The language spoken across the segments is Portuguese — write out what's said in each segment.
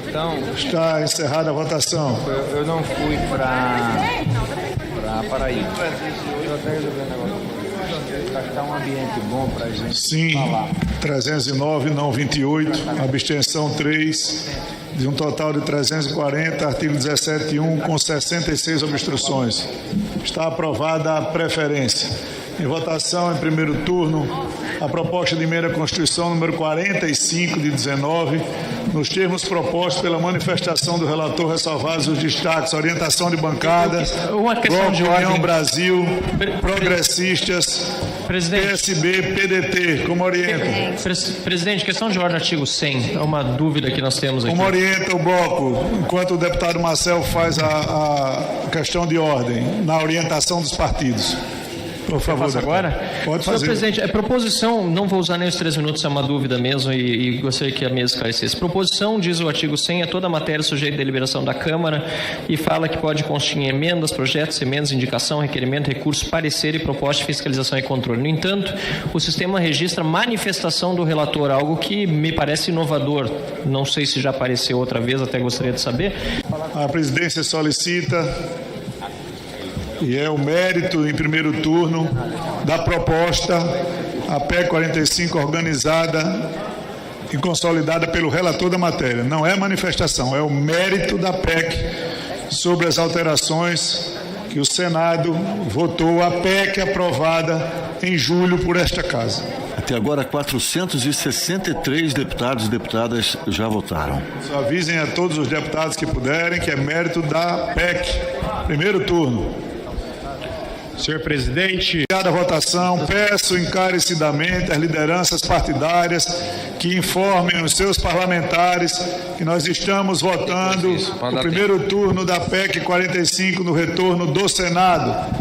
Então, Está encerrada a votação. eu não fui para Paraíba. Eu até resolvi o negócio. Acho que está um ambiente bom para a gente Sim, falar. 309, não 28, abstenção 3, de um total de 340, artigo 17.1, com 66 obstruções. Está aprovada a preferência. Em votação, em primeiro turno, a proposta de emenda à Constituição número 45 de 19, nos termos propostos pela manifestação do relator, ressalvados os destaques, orientação de bancada, Uma questão Bloco de União ordem. Brasil, Progressistas, Presidente. PSB, PDT, como orienta? Presidente, questão de ordem, artigo 100. É uma dúvida que nós temos aqui. Como orienta o bloco, enquanto o deputado Marcel faz a questão de ordem, na orientação dos partidos. Por favor, Faço deputado. agora? Pode Senhor fazer. presidente, é proposição, não vou usar nem os 3 minutos, é uma dúvida mesmo e gostaria que a mesa esclarecesse. Proposição, diz o artigo 100, é toda matéria sujeita à deliberação da Câmara e fala que pode constar em emendas, projetos, emendas, indicação, requerimento, recurso, parecer e proposta de fiscalização e controle. No entanto, o sistema registra manifestação do relator, algo que me parece inovador. Não sei se já apareceu outra vez, até gostaria de saber. A presidência solicita, e é o mérito em primeiro turno da proposta, a PEC 45 organizada e consolidada pelo relator da matéria. Não é manifestação, é o mérito da PEC sobre as alterações que o Senado votou, a PEC aprovada em julho por esta Casa. Até agora, 463 deputados e deputadas já votaram. Só avisem a todos os deputados que puderem que é mérito da PEC. Primeiro turno. Senhor presidente, Obrigado à votação. Peço encarecidamente às lideranças partidárias que informem os seus parlamentares que nós estamos votando o primeiro turno da PEC 45 no retorno do Senado,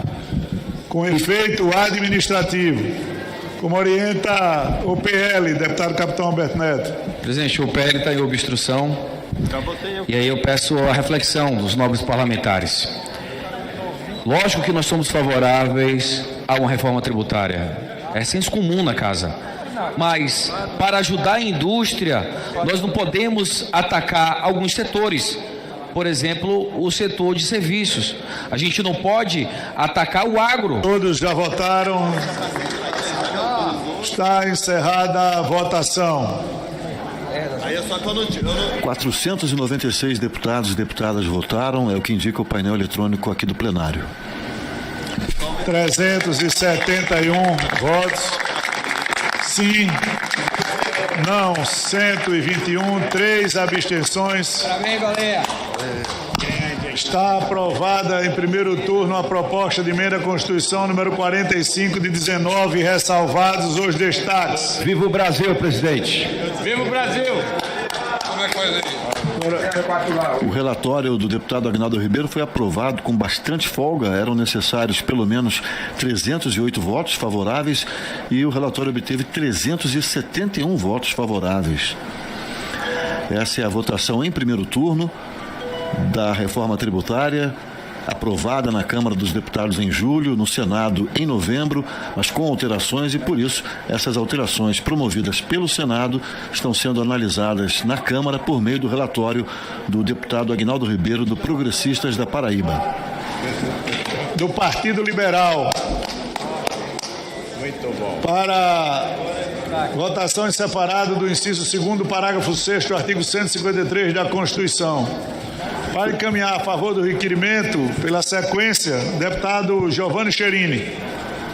com efeito administrativo. Como orienta o PL, deputado capitão Alberto Neto. Presidente, o PL está em obstrução e aí eu peço a reflexão dos nobres parlamentares. Lógico que nós somos favoráveis a uma reforma tributária, é senso comum na casa, mas para ajudar a indústria nós não podemos atacar alguns setores. Por exemplo, o setor de serviços. A gente não pode atacar o agro. Todos já votaram. Está encerrada a votação. 496 deputados e deputadas votaram, é o que indica o painel eletrônico aqui do plenário. 371 votos. Sim. Não, 121. 3 abstenções. Parabéns, Baleia. Está aprovada em primeiro turno a proposta de emenda à Constituição número 45 de 19, ressalvados os destaques. viva o Brasil, presidente. Viva o Brasil! Como é que faz aí? O relatório do deputado Aguinaldo Ribeiro foi aprovado com bastante folga, eram necessários pelo menos 308 votos favoráveis e o relatório obteve 371 votos favoráveis. Essa é a votação em primeiro turno da reforma tributária, aprovada na Câmara dos Deputados em julho, no Senado em novembro, mas com alterações, e por isso essas alterações promovidas pelo Senado estão sendo analisadas na Câmara por meio do relatório do deputado Aguinaldo Ribeiro, do Progressistas da Paraíba. Do Partido Liberal. Muito bom. Para votação em separado do inciso 2º, parágrafo 6º, do artigo 153 da Constituição. Para encaminhar a favor do requerimento, pela sequência, deputado Giovanni Cherini.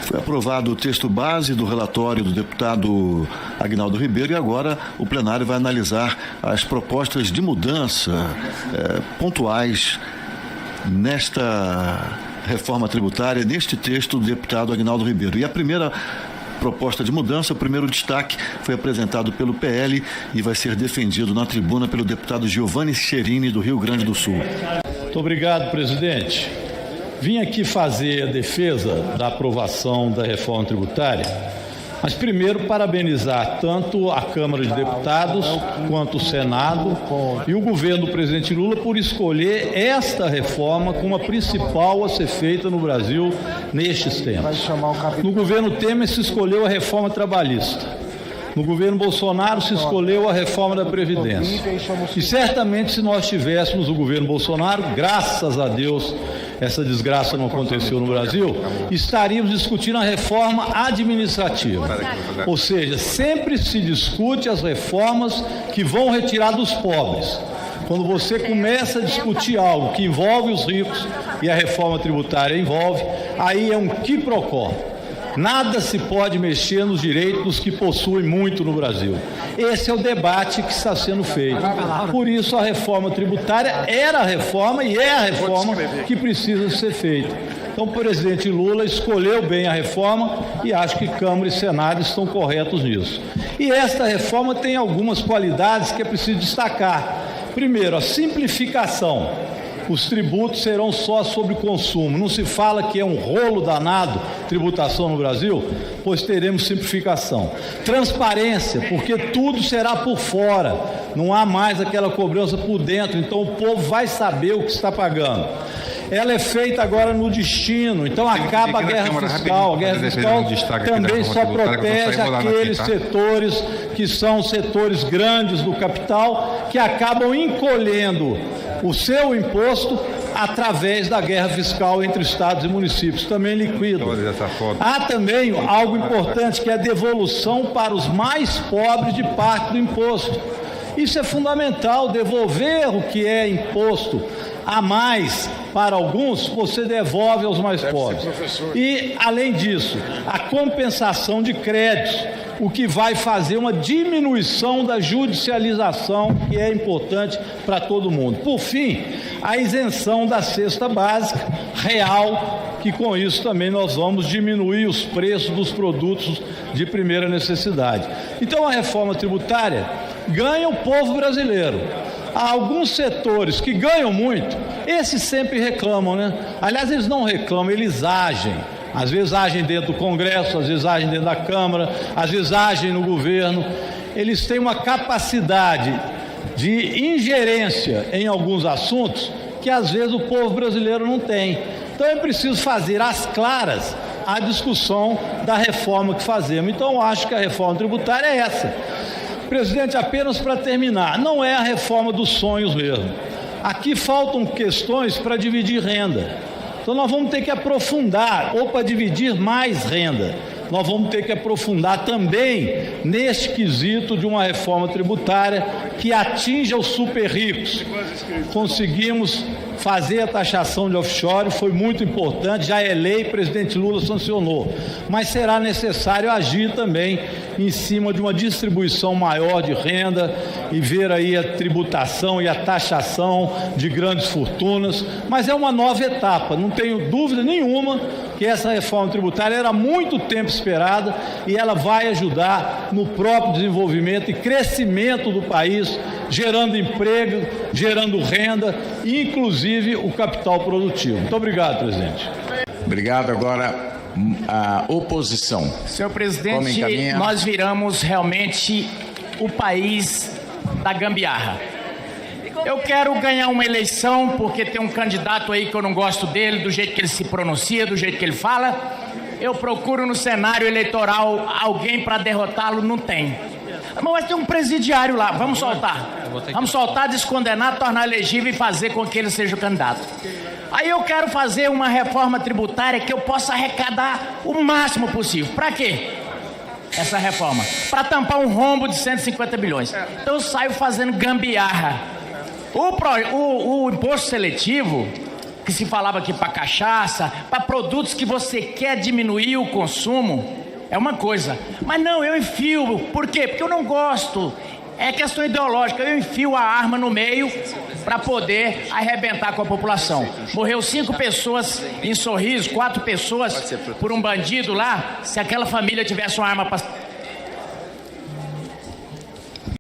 Foi aprovado o texto base do relatório do deputado Aguinaldo Ribeiro e agora o plenário vai analisar as propostas de mudança pontuais nesta reforma tributária, neste texto do deputado Aguinaldo Ribeiro. E a primeira proposta de mudança, o primeiro destaque foi apresentado pelo PL e vai ser defendido na tribuna pelo deputado Giovanni Cherini, do Rio Grande do Sul. Muito obrigado, presidente. Vim aqui fazer a defesa da aprovação da reforma tributária, mas primeiro parabenizar tanto a Câmara de Deputados quanto o Senado e o governo do presidente Lula por escolher esta reforma como a principal a ser feita no Brasil nestes tempos. No governo Temer se escolheu a reforma trabalhista. No governo Bolsonaro se escolheu a reforma da Previdência. E certamente, se nós tivéssemos o governo Bolsonaro, graças a Deus, essa desgraça não aconteceu no Brasil, estaríamos discutindo a reforma administrativa. Ou seja, sempre se discute as reformas que vão retirar dos pobres. Quando você começa a discutir algo que envolve os ricos, e a reforma tributária envolve, aí é um quiprocó. Nada se pode mexer nos direitos dos que possuem muito no Brasil. Esse é o debate que está sendo feito. Por isso, a reforma tributária era a reforma e é a reforma que precisa ser feita. Então, o presidente Lula escolheu bem a reforma e acho que Câmara e Senado estão corretos nisso. E esta reforma tem algumas qualidades que é preciso destacar. Primeiro, a simplificação. Os tributos serão só sobre consumo. Não se fala que é um rolo danado tributação no Brasil, pois teremos simplificação. Transparência, porque tudo será por fora. Não há mais aquela cobrança por dentro, então o povo vai saber o que está pagando. Ela é feita agora no destino, então acaba a guerra fiscal. A guerra fiscal também só protege aqueles setores que são setores grandes do capital, que acabam encolhendo o seu imposto através da guerra fiscal entre estados e municípios, também liquida. Há também algo importante, que é a devolução para os mais pobres de parte do imposto. Isso é fundamental, devolver o que é imposto a mais para alguns, você devolve aos mais pobres. E, além disso, a compensação de créditos, o que vai fazer uma diminuição da judicialização, que é importante para todo mundo. Por fim, a isenção da cesta básica real, que com isso também nós vamos diminuir os preços dos produtos de primeira necessidade. Então, a reforma tributária ganha o povo brasileiro. Há alguns setores que ganham muito, esses sempre reclamam, né? Aliás, eles não reclamam, eles agem. Às vezes agem dentro do Congresso, às vezes agem dentro da Câmara, às vezes agem no governo. Eles têm uma capacidade de ingerência em alguns assuntos que às vezes o povo brasileiro não tem. Então é preciso fazer às claras a discussão da reforma que fazemos. Então eu acho que a reforma tributária é essa. Presidente, apenas para terminar, não é a reforma dos sonhos mesmo. Aqui faltam questões para dividir renda. Então nós vamos ter que aprofundar, ou para dividir mais renda, nós vamos ter que aprofundar também neste quesito de uma reforma tributária que atinja os super ricos. Conseguimos fazer a taxação de offshore, foi muito importante, já é lei, o presidente Lula sancionou, mas será necessário agir também em cima de uma distribuição maior de renda e ver aí a tributação e a taxação de grandes fortunas, mas é uma nova etapa, não tenho dúvida nenhuma que essa reforma tributária era há muito tempo esperada e ela vai ajudar no próprio desenvolvimento e crescimento do país, gerando emprego, gerando renda e, inclusive, o capital produtivo. Muito obrigado, presidente. Obrigado. Agora, a oposição. Senhor presidente, nós viramos realmente o país da gambiarra. Eu quero ganhar uma eleição porque tem um candidato aí que eu não gosto dele, do jeito que ele se pronuncia, do jeito que ele fala. Eu procuro no cenário eleitoral alguém para derrotá-lo, não tem. Mas tem um presidiário lá, vamos soltar. Vamos soltar, descondenar, tornar elegível e fazer com que ele seja o candidato. Aí eu quero fazer uma reforma tributária que eu possa arrecadar o máximo possível. Para quê? Essa reforma? Para tampar um rombo de 150 bilhões. Então eu saio fazendo gambiarra. O imposto seletivo, que se falava aqui para cachaça, para produtos que você quer diminuir o consumo, é uma coisa. Mas não, eu enfio. Por quê? Porque eu não gosto. É questão ideológica. Eu enfio a arma no meio para poder arrebentar com a população. Morreu 5 pessoas em Sorriso, 4 pessoas por um bandido lá. Se aquela família tivesse uma arma para...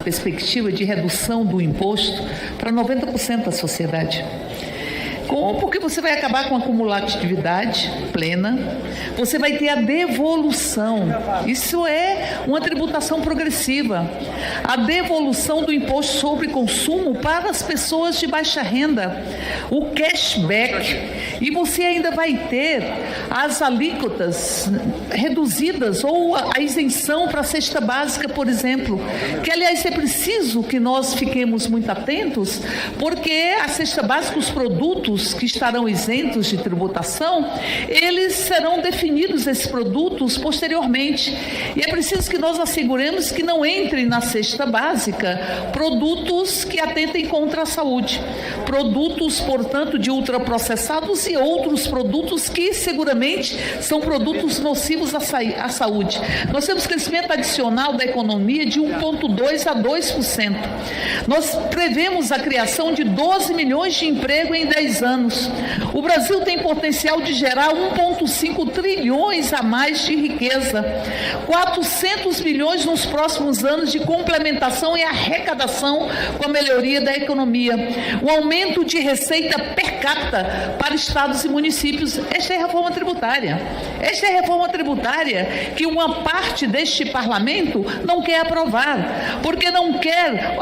Perspectiva de redução do imposto para 90% da sociedade. Porque você vai acabar com a cumulatividade plena, você vai ter a devolução. Isso é uma tributação progressiva. A devolução do imposto sobre consumo para as pessoas de baixa renda, o cashback, e você ainda vai ter as alíquotas reduzidas ou a isenção para a cesta básica, por exemplo, que aliás é preciso que nós fiquemos muito atentos, porque a cesta básica, os produtos que estarão isentos de tributação, eles serão definidos, esses produtos, posteriormente, e é preciso que nós asseguremos que não entrem na cesta básica produtos que atentem contra a saúde, produtos, portanto, de ultraprocessados e outros produtos que seguramente são produtos nocivos à saúde. Nós temos crescimento adicional da economia de 1,2% a 2%. Nós prevemos a criação de 12 milhões de emprego em 10 anos. O Brasil tem potencial de gerar 1,5 trilhões a mais de riqueza, 400 bilhões nos próximos anos de complementação e arrecadação com a melhoria da economia, um aumento de receita per capita para estados e municípios. Esta é a reforma tributária. Esta é a reforma tributária que uma parte deste parlamento não quer aprovar, porque não quer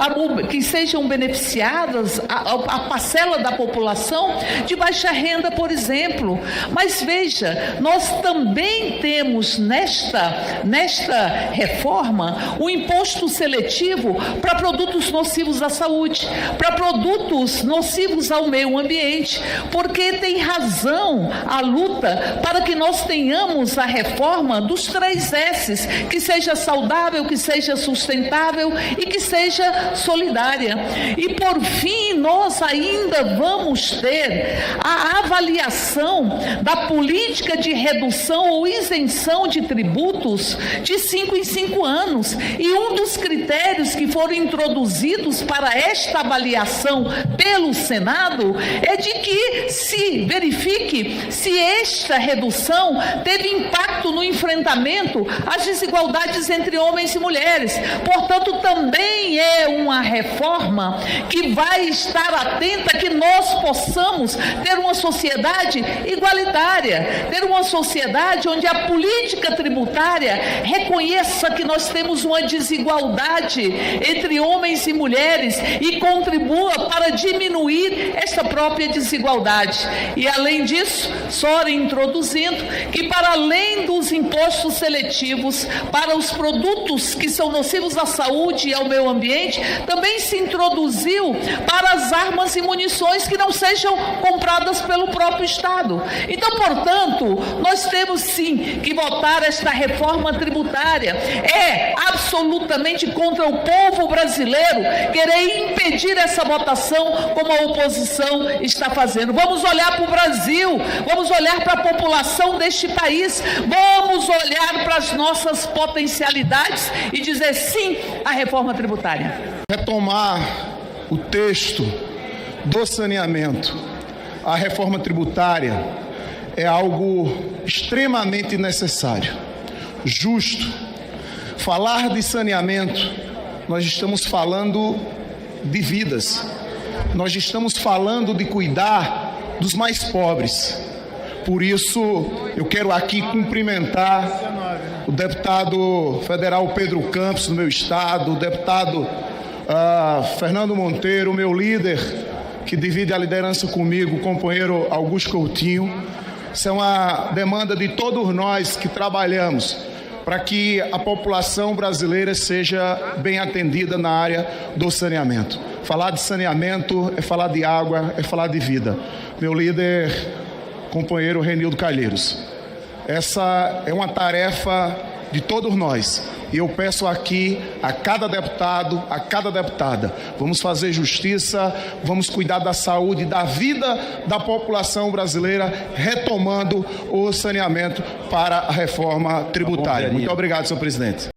que sejam beneficiadas a parcela da população de baixa renda, por exemplo. Mas veja, nós também temos nesta reforma o imposto seletivo para produtos nocivos à saúde, para produtos nocivos ao meio ambiente, porque tem razão a luta para que nós tenhamos a reforma dos 3 S's, que seja saudável, que seja sustentável e que seja solidária. E por fim, nós ainda vamos ter a avaliação da política de redução ou isenção de tributos de 5 em 5 anos. E um dos critérios que foram introduzidos para esta avaliação pelo Senado é de que se verifique se esta redução teve impacto no enfrentamento às desigualdades entre homens e mulheres. Portanto, também é uma reforma que vai estar atenta a que nós possamos ter uma sociedade igualitária, ter uma sociedade onde a política tributária reconheça que nós temos uma desigualdade entre homens e mulheres e contribua para diminuir esta própria desigualdade. E além disso, só introduzindo que para além dos impostos seletivos para os produtos que são nocivos à saúde e ao meio ambiente, também se introduziu para as armas e munições que não sejam compradas pelo próprio Estado. Então, portanto, nós temos sim que votar esta reforma tributária. É absolutamente contra o povo brasileiro querer impedir essa votação como a oposição está fazendo. Vamos olhar para o Brasil, vamos olhar para a população deste país, vamos olhar para as nossas potencialidades e dizer sim à reforma tributária. Retomar o texto do saneamento, a reforma tributária é algo extremamente necessário, justo. Falar de saneamento, nós estamos falando de vidas, nós estamos falando de cuidar dos mais pobres. Por isso, eu quero aqui cumprimentar o deputado federal Pedro Campos, do meu estado, o deputado Fernando Monteiro, meu líder, que divide a liderança comigo, o companheiro Augusto Coutinho. Isso é uma demanda de todos nós que trabalhamos para que a população brasileira seja bem atendida na área do saneamento. Falar de saneamento é falar de água, é falar de vida. Meu líder, companheiro Renildo Calheiros, essa é uma tarefa de todos nós. E eu peço aqui a cada deputado, a cada deputada, vamos fazer justiça, vamos cuidar da saúde, da vida da população brasileira, retomando o saneamento para a reforma tributária. Muito obrigado, senhor presidente.